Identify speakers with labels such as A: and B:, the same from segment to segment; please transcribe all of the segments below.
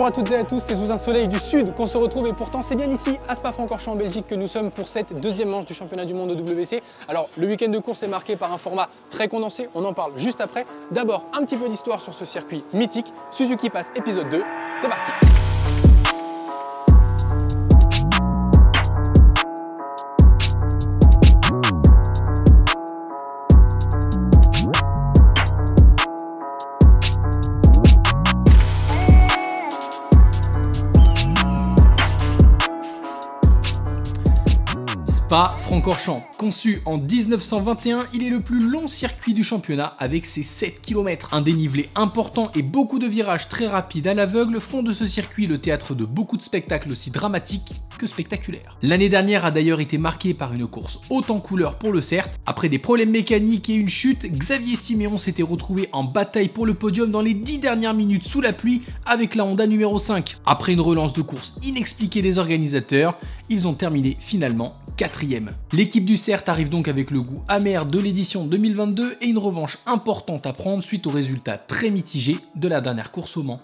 A: Bonjour à toutes et à tous, c'est sous un soleil du sud qu'on se retrouve et pourtant c'est bien ici, à Spa-Francorchamps en Belgique, que nous sommes pour cette deuxième manche du championnat du monde de WC. Alors le week-end de course est marqué par un format très condensé, on en parle juste après. D'abord un petit peu d'histoire sur ce circuit mythique, Suzuki Pass épisode 2, c'est parti.
B: Spa-Francorchamps, conçu en 1921, il est le plus long circuit du championnat avec ses 7 km. Un dénivelé important et beaucoup de virages très rapides à l'aveugle font de ce circuit le théâtre de beaucoup de spectacles aussi dramatiques que spectaculaires. L'année dernière a d'ailleurs été marquée par une course haute en couleur pour le CERT. Après des problèmes mécaniques et une chute, Xavier Siméon s'était retrouvé en bataille pour le podium dans les 10 dernières minutes sous la pluie avec la Honda numéro 5. Après une relance de course inexpliquée des organisateurs, ils ont terminé finalement 4e. L'équipe du CERT arrive donc avec le goût amer de l'édition 2022 et une revanche importante à prendre suite aux résultats très mitigés de la dernière course au Mans.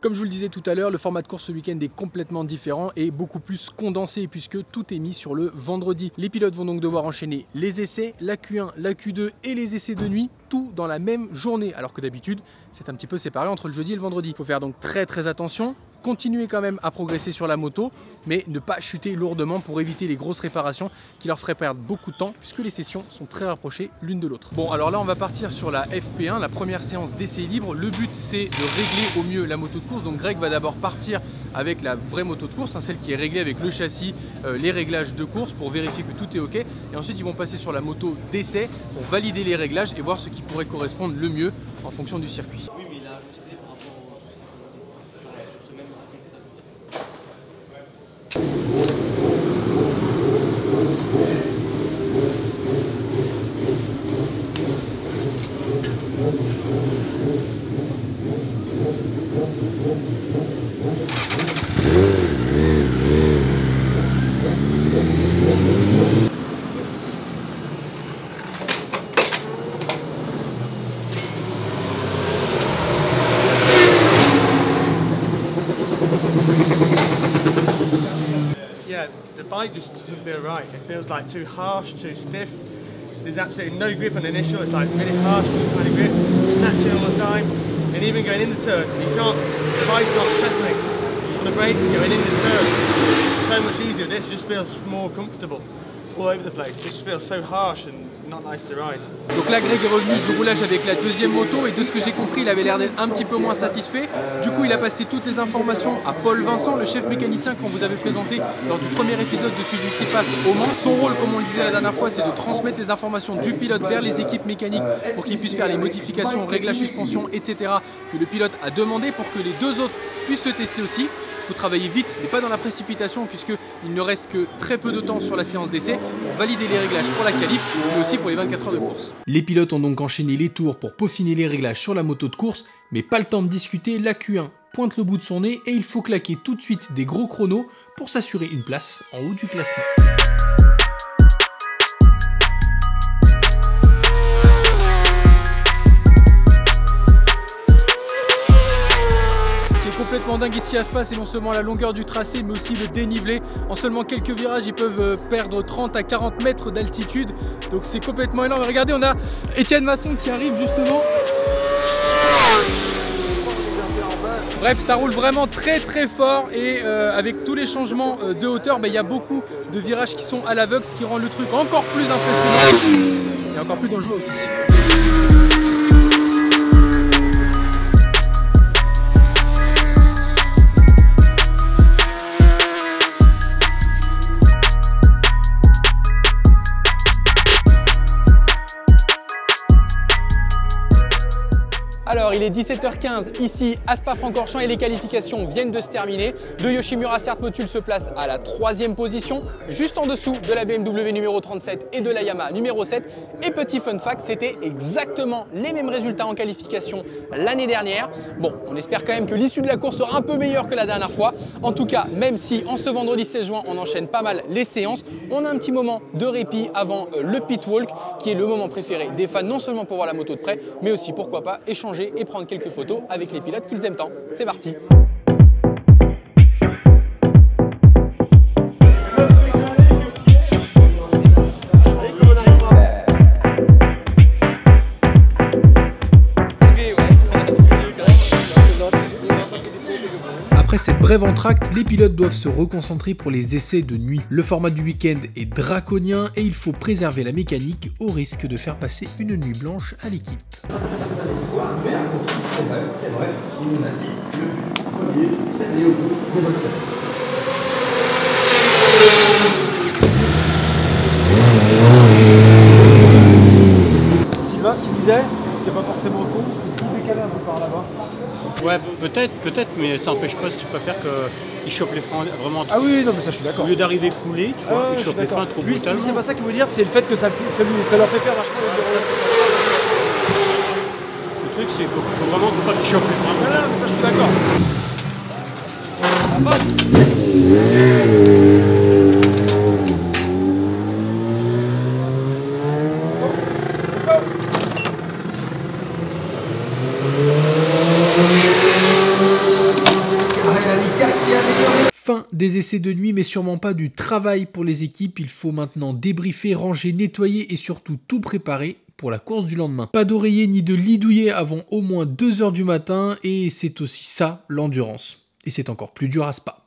B: Comme je vous le disais tout à l'heure, le format de course ce week-end est complètement différent et beaucoup plus condensé puisque tout est mis sur le vendredi. Les pilotes vont donc devoir enchaîner les essais, la Q1, la Q2 et les essais de nuit, tout dans la même journée, alors que d'habitude c'est un petit peu séparé entre le jeudi et le vendredi. Il faut faire donc très attention, continuer quand même à progresser sur la moto, mais ne pas chuter lourdement pour éviter les grosses réparations qui leur feraient perdre beaucoup de temps puisque les sessions sont très rapprochées l'une de l'autre. Bon, alors là on va partir sur la FP1, la première séance d'essai libre. Le but c'est de régler au mieux la moto de course. Donc Greg va d'abord partir avec la vraie moto de course, celle qui est réglée avec le châssis, les réglages de course pour vérifier que tout est ok. Et ensuite ils vont passer sur la moto d'essai pour valider les réglages et voir ce qui pourrait correspondre le mieux en fonction du circuit.
C: Oui, mais il a ajusté par rapport sur ce même
D: Yeah, the bike just doesn't feel right. It feels like too harsh, too stiff. There's absolutely no grip on the initial. It's like really harsh, new kind of grip, snatching all the time, and even going in the turn. You can't, the bike's not settling on the brakes going in the turn. It's so much easier. This just feels more comfortable all over the place. It just feels so harsh and not nice to ride.
B: Donc là Greg est revenu du roulage avec la deuxième moto et de ce que j'ai compris il avait l'air d'être un petit peu moins satisfait. Du coup il a passé toutes les informations à Paul Vincent, le chef mécanicien qu'on vous avait présenté lors du premier épisode de Suzuki Pass au Mans. Son rôle, comme on le disait la dernière fois, c'est de transmettre les informations du pilote vers les équipes mécaniques pour qu'ils puissent faire les modifications, réglages, suspension, etc. que le pilote a demandé pour que les deux autres puissent le tester aussi. Il faut travailler vite mais pas dans la précipitation puisqu'il ne reste que très peu de temps sur la séance d'essai pour valider les réglages pour la qualif mais aussi pour les 24 heures de course. Les pilotes ont donc enchaîné les tours pour peaufiner les réglages sur la moto de course mais pas le temps de discuter, la Q1 pointe le bout de son nez et il faut claquer tout de suite des gros chronos pour s'assurer une place en haut du classement. Complètement dingue ici à Spa, c'est non seulement la longueur du tracé mais aussi le dénivelé. En seulement quelques virages ils peuvent perdre 30 à 40 mètres d'altitude, donc c'est complètement énorme. Regardez, on a Étienne Masson qui arrive justement. Bref, ça roule vraiment très fort et avec tous les changements de hauteur, il y a beaucoup de virages qui sont à l'aveugle, ce qui rend le truc encore plus impressionnant et encore plus dangereux aussi.
A: Alors il est 17h15 ici à Spa-Francorchamps et les qualifications viennent de se terminer. Le Yoshimura CERT Motul se place à la 3e position, juste en dessous de la BMW numéro 37 et de la Yamaha numéro 7. Et petit fun fact, c'était exactement les mêmes résultats en qualification l'année dernière. Bon, on espère quand même que l'issue de la course sera un peu meilleure que la dernière fois. En tout cas, même si en ce vendredi 16 juin, on enchaîne pas mal les séances, on a un petit moment de répit avant le pit walk, qui est le moment préféré des fans, non seulement pour voir la moto de près, mais aussi, pourquoi pas, échanger échanger et prendre quelques photos avec les pilotes qu'ils aiment tant. C'est parti!
B: Après cette brève entracte, les pilotes doivent se reconcentrer pour les essais de nuit. Le format du week-end est draconien et il faut préserver la mécanique au risque de faire passer une nuit blanche à l'équipe.
E: C'est vrai, on a dit le premier, c'est Léo de votre côté.
C: Sylvain, ce qu'il disait, ce qui n'est pas forcément con, c'est tout décaler un peu par là-bas.
F: Ouais, peut-être, mais ça n'empêche pas si tu préfères qu'il chope les freins vraiment trop.
C: Ah oui, non, mais ça je suis d'accord.
F: Au lieu d'arriver coulé, tu vois, il chope les freins trop brutalement.
C: Lui, c'est pas ça qu'il veut dire, c'est le fait que ça leur fait faire vachement de
F: Le truc, c'est qu'il faut vraiment pas qu'il chope les freins.
C: voilà, mais ça je suis d'accord.
B: Fin des essais de nuit, mais sûrement pas du travail pour les équipes. Il faut maintenant débriefer, ranger, nettoyer et surtout tout préparer pour la course du lendemain. Pas d'oreiller ni de lit douillet avant au moins 2 h du matin et c'est aussi ça l'endurance. Et c'est encore plus dur à Spa.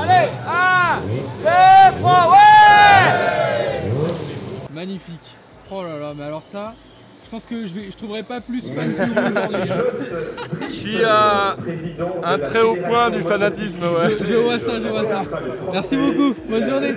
D: Allez, 1, 2, 3, ouais!
A: Magnifique. Oh là là, mais alors ça, je pense que je trouverai pas plus fan.
D: Je suis à un très haut point du fanatisme, ouais.
A: Je vois ça, je vois ça. Merci beaucoup, bonne journée.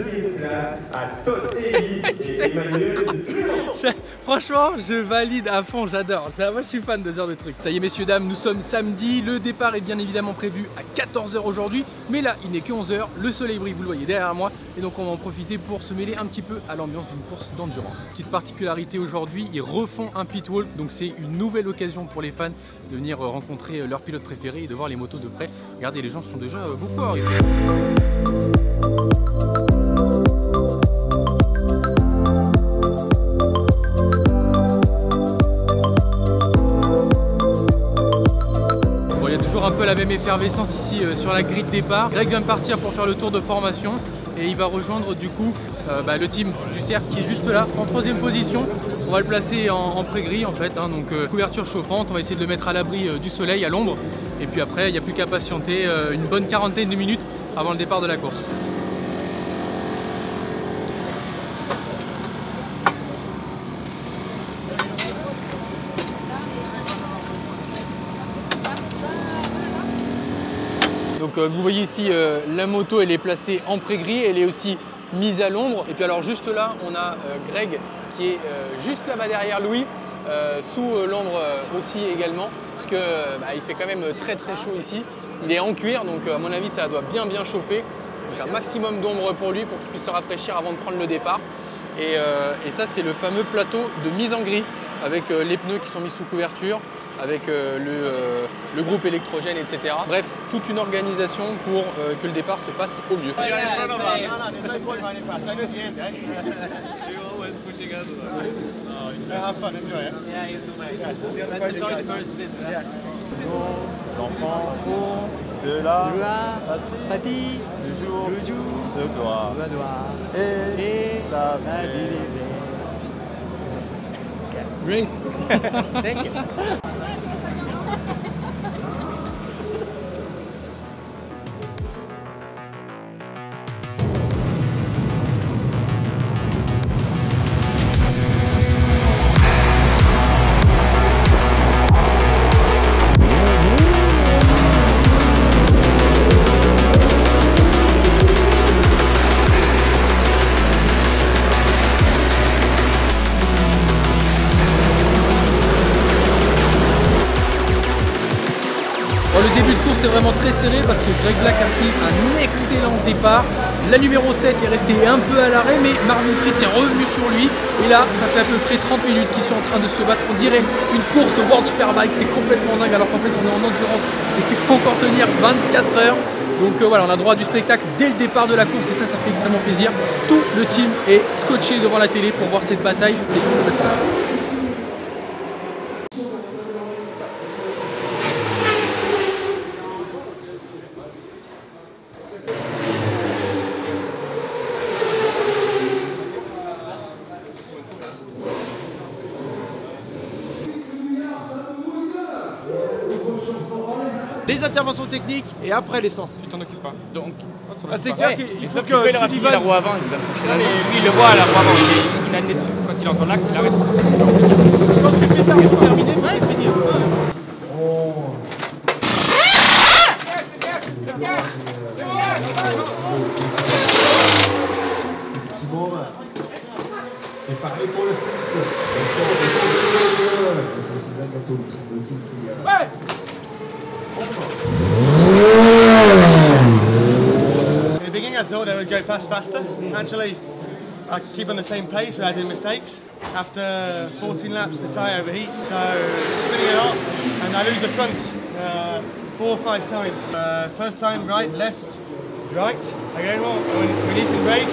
A: Franchement, je valide à fond, j'adore. Moi, je suis fan de ce genre de trucs. Ça y est, messieurs, dames, nous sommes samedi. Le départ est bien évidemment prévu à 14 h aujourd'hui. Mais là, il n'est que 11 h. Le soleil brille, vous le voyez derrière moi. Et donc, on va en profiter pour se mêler un petit peu à l'ambiance d'une course d'endurance. Petite particularité aujourd'hui, ils refont un pit wall. Donc, c'est une nouvelle occasion pour les fans de venir rencontrer leur pilote préféré et de voir les motos de près. Regardez, les gens sont déjà beaucoup arrivés. Un peu la même effervescence ici sur la grille de départ. Greg vient de partir pour faire le tour de formation et il va rejoindre du coup le team du CERT qui est juste là en 3e position. On va le placer en pré-grille en fait, hein, donc couverture chauffante. On va essayer de le mettre à l'abri du soleil, à l'ombre, et puis après il n'y a plus qu'à patienter une bonne quarantaine de minutes avant le départ de la course. Donc vous voyez ici la moto, elle est placée en pré-grille, elle est aussi mise à l'ombre. Et puis alors juste là, on a Greg qui est juste là-bas derrière Louis, sous l'ombre aussi également, parce que il fait quand même très chaud ici. Il est en cuir, donc à mon avis ça doit bien chauffer. Donc un maximum d'ombre pour lui, pour qu'il puisse se rafraîchir avant de prendre le départ. Et ça c'est le fameux plateau de mise en grille, avec les pneus qui sont mis sous couverture, avec le groupe électrogène, etc. Bref, toute une organisation pour que le départ se passe au mieux.
G: L'enfant de la patrie du jour de gloire et la vie.
A: Great.
C: Thank you.
A: Le début de course est vraiment très serré parce que Greg Black a pris un excellent départ. La numéro 7 est restée un peu à l'arrêt, mais Marvin Fritz est revenu sur lui. Et là, ça fait à peu près 30 minutes qu'ils sont en train de se battre. On dirait une course de World Superbike, c'est complètement dingue alors qu'en fait on est en endurance et qu'il faut encore tenir 24 heures. Donc voilà, on a droit du spectacle dès le départ de la course et ça fait extrêmement plaisir. Tout le team est scotché devant la télé pour voir cette bataille. C'est complètement dingue.
C: les interventions techniques et après l'essence. Tu t'en occupes pas. Donc, c'est clair qu'il faut que
H: il aura fini la roue avant, il va me toucher la
C: mais
H: jambe.
C: lui, il le voit à la roue avant, il a le nez dessus. Quand il entend l'axe, il arrête. Quand les pétards sont terminés, il faut finir.
I: Et pareil pour le 5. C'est bien gâteau, il semble-t-il qu'il
C: Ouais.
D: In the beginning I thought they would go past faster. Actually, I keep on the same pace without doing mistakes. After 14 laps the tyre overheats, so spinning it up and I lose the front 4 or 5 times. First time right, left, right, again well, releasing brake,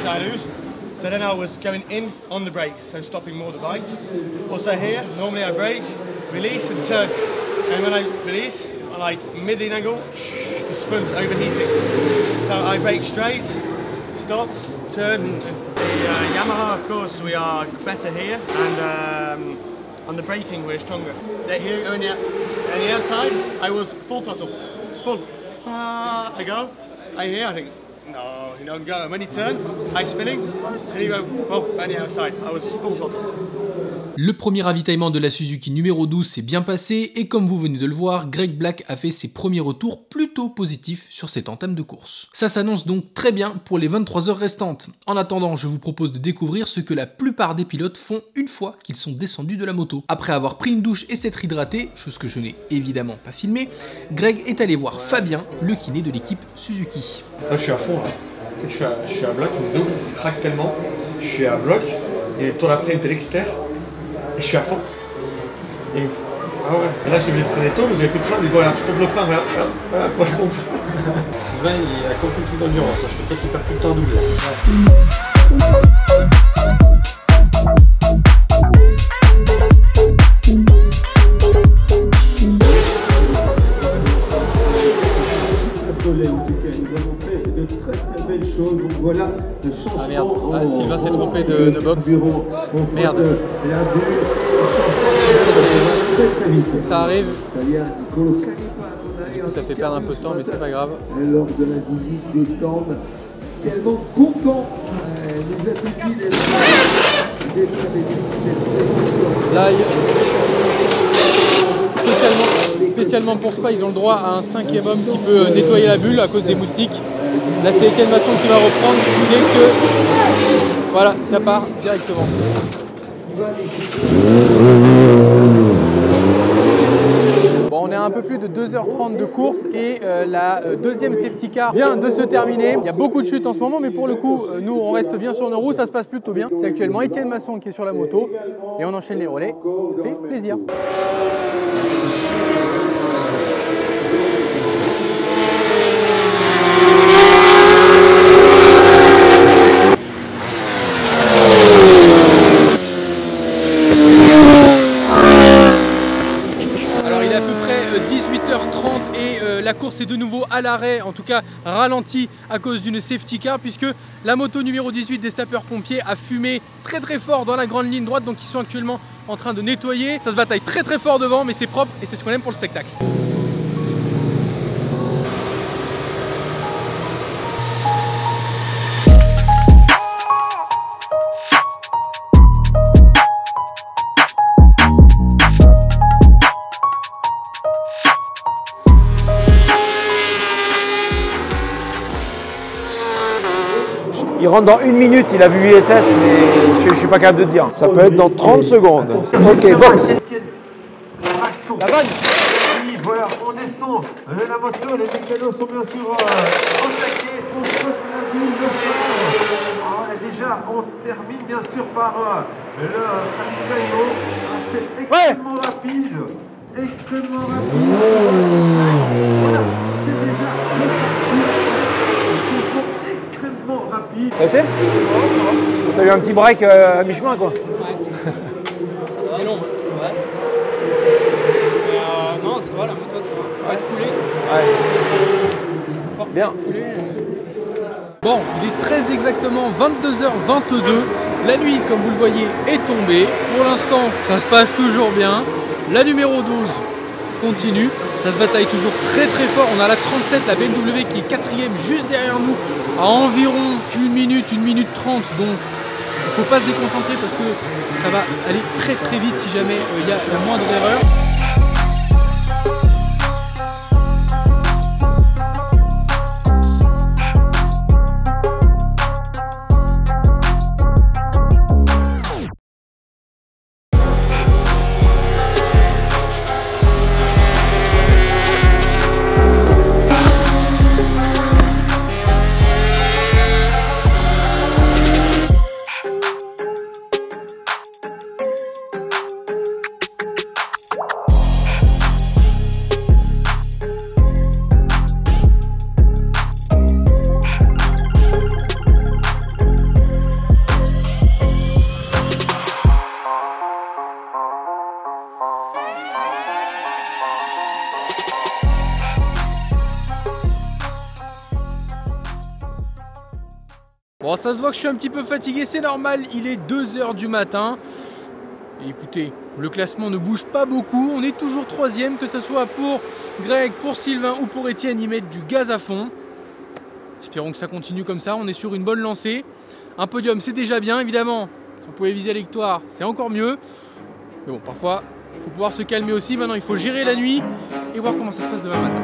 D: I lose. So then I was going in on the brakes, so stopping more the bike. Also here, normally I brake, release and turn. And when I release, like mid-in angle, the front's overheating. So I brake straight, stop, turn. And the Yamaha, of course, we are better here. And on the braking, we're stronger. Here on the outside, I was full throttle, full. I go, I hear, I think, no, he don't go. And when he turned, I spinning, and he go, well, on the outside. I was full throttle.
B: Le premier ravitaillement de la Suzuki numéro 12 s'est bien passé et comme vous venez de le voir, Greg Black a fait ses premiers retours plutôt positifs sur cette entame de course. Ça s'annonce donc très bien pour les 23 heures restantes. En attendant, je vous propose de découvrir ce que la plupart des pilotes font une fois qu'ils sont descendus de la moto. Après avoir pris une douche et s'être hydraté, chose que je n'ai évidemment pas filmée, Greg est allé voir Fabien, le kiné de l'équipe Suzuki.
J: Là je suis à fond là. Je suis à bloc, il craque tellement. Je suis à bloc, et le tour d'après il me fait l'extérieur. Et je suis à fond. Et ah ouais. Et là j'étais obligé de freiner tôt, mais j'avais plus de frein, mais bon regarde, je pompe le frein, regarde, moi je pompe. Sylvain il a compris le truc d'endurance, je peux peut-être qu'il perd tout le temps double.
I: Voilà le changement.
A: Ah merde, ah, Sylvain s'est trompé de box. Merde. Ça arrive. Du coup, ça fait perdre un peu de temps, mais c'est pas grave.
I: Lors de la visite des stands, tellement content des athlètes
A: Là, spécialement pour Spa, ils ont le droit à un 5e homme qui peut nettoyer la bulle à cause des moustiques. Là, c'est Étienne Masson qui va reprendre dès que... Voilà, ça part directement. Bon, on est à un peu plus de 2h30 de course et la deuxième safety car vient de se terminer. Il y a beaucoup de chutes en ce moment, mais pour le coup, nous, on reste bien sur nos roues, ça se passe plutôt bien. C'est actuellement Étienne Masson qui est sur la moto et on enchaîne les relais. Ça fait plaisir. La course est de nouveau à l'arrêt, en tout cas ralenti à cause d'une safety car puisque la moto numéro 18 des sapeurs-pompiers a fumé très fort dans la grande ligne droite, donc ils sont actuellement en train de nettoyer. Ça se bataille très fort devant, mais c'est propre et c'est ce qu'on aime pour le spectacle.
C: Il rentre dans 1 minute, il a vu USS, mais je ne suis pas capable de te dire. Ça peut être dans 30 secondes. Ok, box.
I: La vanne. Voilà, on descend. La moto, les mécanos sont bien sûr au taquet. On saute la bulle de phare. Déjà, on termine bien sûr par le ravitaillement. C'est extrêmement rapide. Extrêmement rapide. Voilà, c'est déjà extrêmement rapide.
C: T'as été? T'as eu un petit break à mi-chemin quoi?
A: Ouais. C'était long. Ouais. Non, ça va, la moto, ça va. Faut être coulé.
C: Ouais.
A: Force
C: bien.
A: Coulé.
B: Bon, il est très exactement 22h22. La nuit, comme vous le voyez, est tombée. Pour l'instant, ça se passe toujours bien. La numéro 12
A: continue. Ça se bataille toujours très très fort. On a la 37, la BMW qui est 4ème juste derrière nous à environ 1 minute 30. Donc il ne faut pas se déconcentrer parce que ça va aller très très vite si jamais il y a la moindre erreur. Bon, ça se voit que je suis un petit peu fatigué, c'est normal, il est 2 h du matin. Et écoutez, le classement ne bouge pas beaucoup, on est toujours 3ème, que ce soit pour Greg, pour Sylvain ou pour Étienne, ils mettent du gaz à fond. Espérons que ça continue comme ça, on est sur une bonne lancée. Un podium, c'est déjà bien, évidemment. Si on pouvait viser la victoire, c'est encore mieux. Mais bon, parfois, il faut pouvoir se calmer aussi. Maintenant, il faut gérer la nuit et voir comment ça se passe demain matin.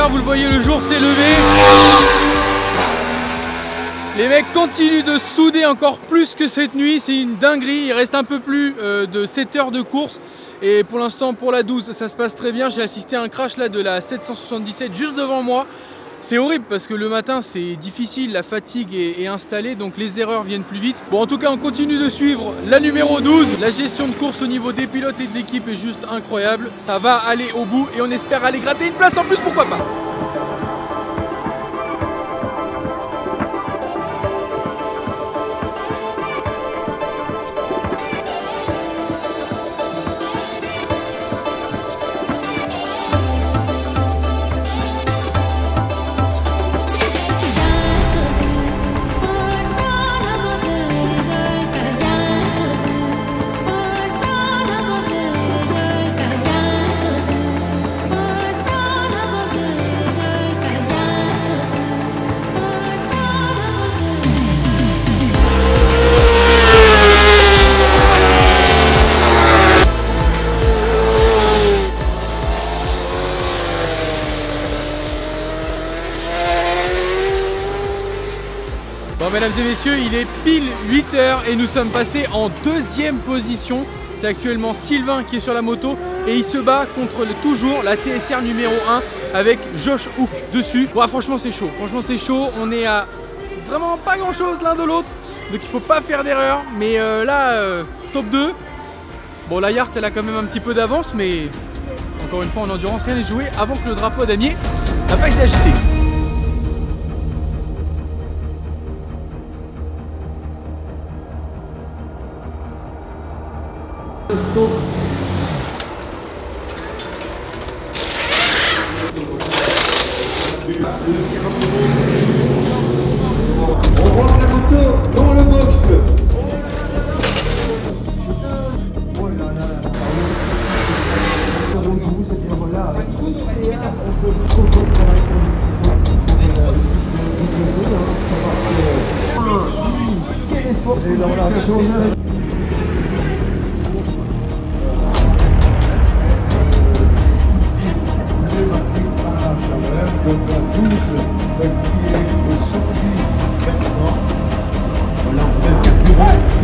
A: Vous le voyez, le jour s'est levé. Les mecs continuent de souder encore plus que cette nuit, c'est une dinguerie. Il reste un peu plus de 7 heures de course. Et pour l'instant, pour la 12, ça se passe très bien. J'ai assisté à un crash là de la 777 juste devant moi. C'est horrible parce que le matin c'est difficile, la fatigue est installée, donc les erreurs viennent plus vite. Bon, en tout cas on continue de suivre la numéro 12. La gestion de course au niveau des pilotes et de l'équipe est juste incroyable. Ça va aller au bout et on espère aller gratter une place en plus, pourquoi pas. Bon, mesdames et messieurs, il est pile 8 h et nous sommes passés en 2e position. C'est actuellement Sylvain qui est sur la moto et il se bat contre toujours la TSR numéro 1 avec Josh Hook dessus. Bon, franchement c'est chaud, on est à vraiment pas grand chose l'un de l'autre, donc il faut pas faire d'erreur. Mais top 2. Bon, la Yart elle a quand même un petit peu d'avance, mais encore une fois en endurance rien n'est joué avant que le drapeau damier n'a pas été agité.
I: On rentre la moto dans le box.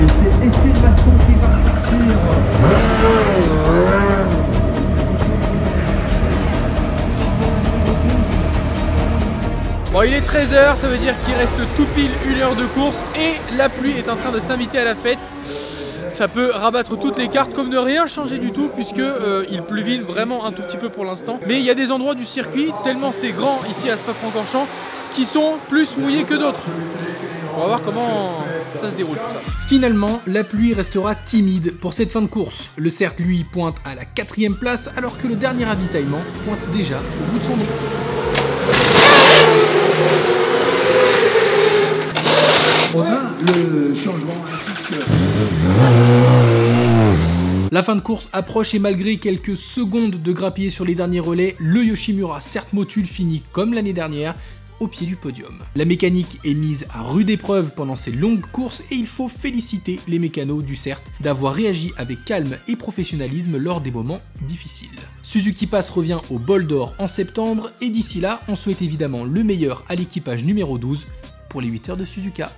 I: Et c'est Étienne Masson qui va partir.
B: Bon, il est 13 h, ça veut dire qu'il reste tout pile 1 heure de course et la pluie est en train de s'inviter à la fête. Ça peut rabattre toutes les cartes comme ne rien changer du tout puisque il pluvine vraiment un tout petit peu pour l'instant. Mais il y a des endroits du circuit, tellement c'est grand ici à Spa-Francorchamps, qui sont plus mouillés que d'autres. On va voir comment ça se déroule tout ça. Finalement, la pluie restera timide pour cette fin de course. Le cercle, lui, pointe à la 4e place alors que le dernier ravitaillement pointe déjà au bout de son nez.
K: On a le changement puisque...
B: La fin de course approche et malgré quelques secondes de grappiller sur les derniers relais, le Yoshimura CERT Motul finit comme l'année dernière au pied du podium. La mécanique est mise à rude épreuve pendant ces longues courses et il faut féliciter les mécanos du CERT d'avoir réagi avec calme et professionnalisme lors des moments difficiles. Suzuki Pass revient au bol d'or en septembre et d'ici là, on souhaite évidemment le meilleur à l'équipage numéro 12 pour les 8 heures de Suzuka.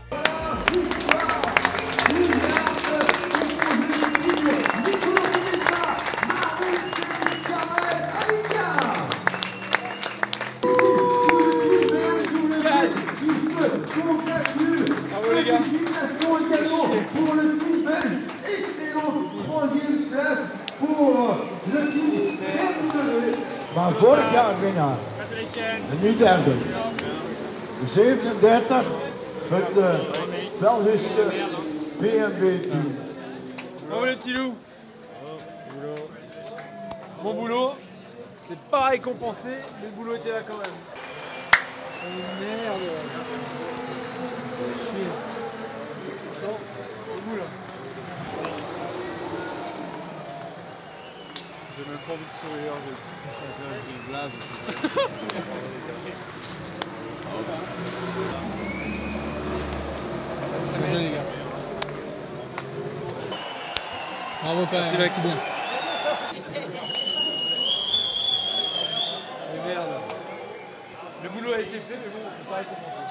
I: Félicitations également pour le team belge. Excellente 3e place pour le team BMW.
L: Maar vorig jaar winnaar. En nu derde. De 37, het Belgische BMW-team.
M: Bravo les petits loups. Bon boulot. C'est pas récompensé, mais le boulot était là quand même. Oh merde. J'ai même pas envie de sourire, j'ai une blase.
B: C'est bien les gars. Bravo quand même, c'est bien.
M: Mais merde. Le boulot a été fait, mais bon, c'est pas récompensé.